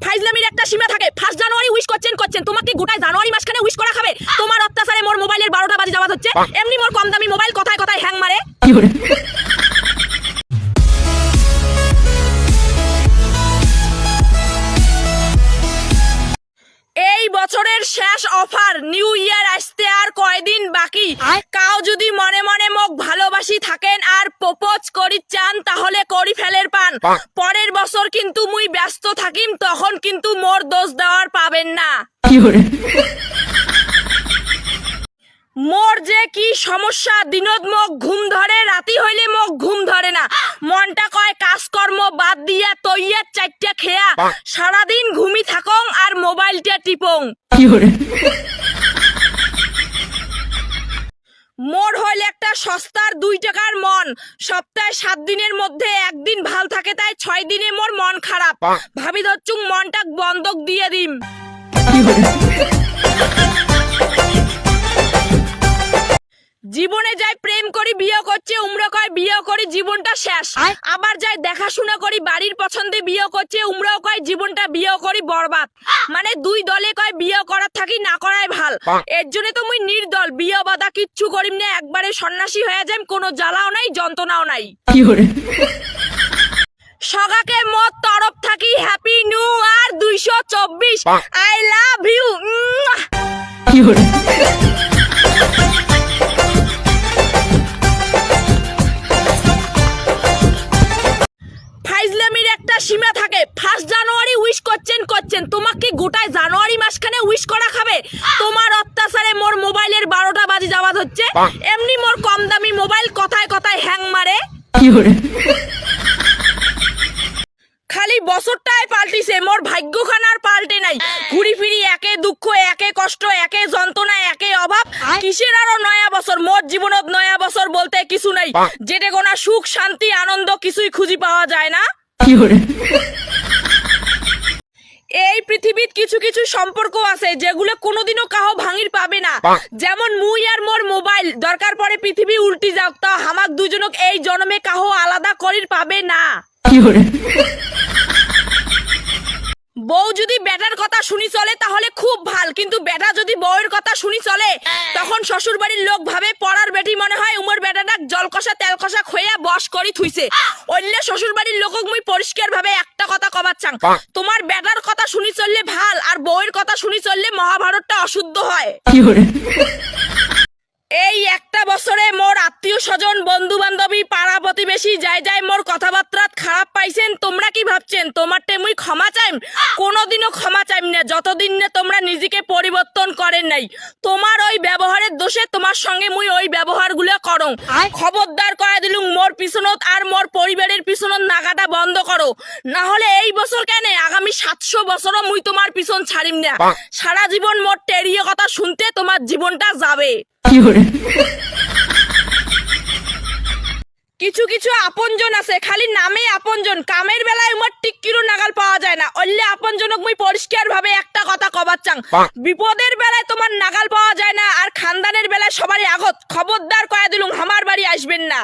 ফাইজলামির একটা সীমা থাকে। 1 জানুয়ারি উইশ করছেন তোমাকে গোটায় জানুয়ারি মাসখানে উইশ করা খাবে। তোমার অত্যাচারে মোর মোবাইলের 12টা বাজে যাওয়া হচ্ছে। এমনি মোর কম দামি মোবাইল কথায় কথায় হ্যাং মারে। এই বছরের শেষ অফার, নিউ ইয়ার আসতে আর কয়দিন বাকি। কাউ যদি মনে মনে মোক ভালোবাসি থাকেন আর প্রপোজ করি চান তাহলে করি ফেলের পান। পরের বছর কিন্তু মুই ব্যস্ত থাকিম, তখন কিন্তু মোর দোষ দেওয়ার পাবেন না। মোর যে কি সমস্যা, দিনত মোক ঘুম ধরে, রাতি হইলে মোক ঘুম ধরে না। মনটা কয় কাজকর্ম বাদ দিয়া তৈয়ার 4টা খেয়া সারাদিন ঘুমি থাকং আর মোবাইলটা টিপং। মোর হইল একটা সস্তার 2 টাকার মন। সপ্তাহে 7 দিনের মধ্যে একদিন ভাল থাকে, তাই 6 দিনে মোর মন খারাপ। ভাবি ধরছুং মনটা বন্ধক দিয়ে দিম। জীবনে যাই প্রেম করি বিয়ে করছে, উমরা কয় বিয়ে করি জীবনটা শেষ। আবার যাই দেখাশোনা করি বাড়ির পছন্দে বিয়ে করছে, উমরাও কয় জীবনটা বিয়ে করি বরবাদ। মানে 2 দলে কয় বিয়ে করার থাকি না করাই ভাল। এর জন্য তো মুই নির্দল, বিয়ে বাদা কিচ্ছু করিম না, একবারে সন্ন্যাসী হয়ে যাইম, কোনো জ্বালাও নাই যন্ত্রণাও নাই। সগাকে মোর তরফ থাকি happy new year 224। I love you. ফাইজলামির একটা সীমা থাকে। 1 জানুয়ারি উইশ করছেন তোমাকে গোটায় জানুয়ারি মাসখানে উইশ করা খাবে। তোমার অত্যাচারে মোর মোবাইলের 12টা বাজে যাওয়া হচ্ছে। এমনি মোর কম দামি মোবাইল কথায় কথায় হ্যাং মারে। খালি বছরটাই পাল্টিছে, মোর ভাগ্যখান আর পাল্টে নাই। ঘুরি ফিরি একে দুঃখ, একে কষ্ট, একে যন্ত্রণা, একে অভাব। কিসের আরো নয়া বছর? মোর জীবনত নয়া বছর বলতে কিছু নাই। যেটা কোনা সুখ শান্তি আনন্দ কিছুই খুঁজি পাওয়া যায় না। এই পৃথিবীত কিছু কিছু সম্পর্ক আছে যেগুলো কোনোদিনও কাহো ভাঙির পাবে না। যেমন মুই আর মোর মোবাইল, দরকার পড়ে পৃথিবী উল্টি যাওক তা হামাক দুজনক এই জন্মে কাহো আলাদা করির পাবে না। বউ যদি বেটার কথা শুনি চলে তাহলে খুব ভাল, কিন্তু বেটা যদি বউয়ের কথা শুনি চলে তখন শ্বশুর বাড়ির লোক ভাবে পড়ার বেটি মনে হয় উমর বেটাটা জল কষা তেল কষা খইয়া বস করি থুইছে। অন্য শ্বশুর বাড়ির লোকক মুই পরিষ্কার ভাবে একটা কথা কবার চাং, তোমার বেটার কথা শুনি চললে ভাল, আর বউয়ের কথা শুনি চললে মহাভারতটা অশুদ্ধ হয়। এই একটা বছরে মোর আত্মীয় স্বজন বন্ধু বান্ধবী পাড়া প্রতিবেশী যাই মোর কথাবার্তা খারাপ পাইছেন। তোমরা কি ভাবছেন তোমারটে মুই ক্ষমা চাইম? কোনোদিনও ক্ষমা চাইম না যতদিন না তোমরা নিজেকে পরিবর্তন করেন নাই। তোমার ওই ব্যবহারের দোষে তোমার সঙ্গে মুই ওই ব্যবহারগুলো করং। খবরদার করে দিলুম মোর পিছনত আর মোর পরিবারের পিছনত নাগাটা বন্ধ করো, না হলে এই বছর কেন আগামী 700 বছরও মুই তোমার পিছন ছাড়িম না। সারা জীবন মোর টেরিয়ে কথা শুনতে তোমার জীবনটা যাবে। কিছু কিছু আপনজন আছে খালি নামে আপনজন, কামের বেলায় উমার টিক্কিরও নাগাল পাওয়া যায় না। অল্লে আপনজনক মুই পরিষ্কার ভাবে একটা কথা কবার চাং, বিপদের বেলায় তোমার নাগাল পাওয়া যায় না, আর খানদানের বেলায় সবারই আগত। খবরদার কয়া দিলুম আমার বাড়ি আসবেন না।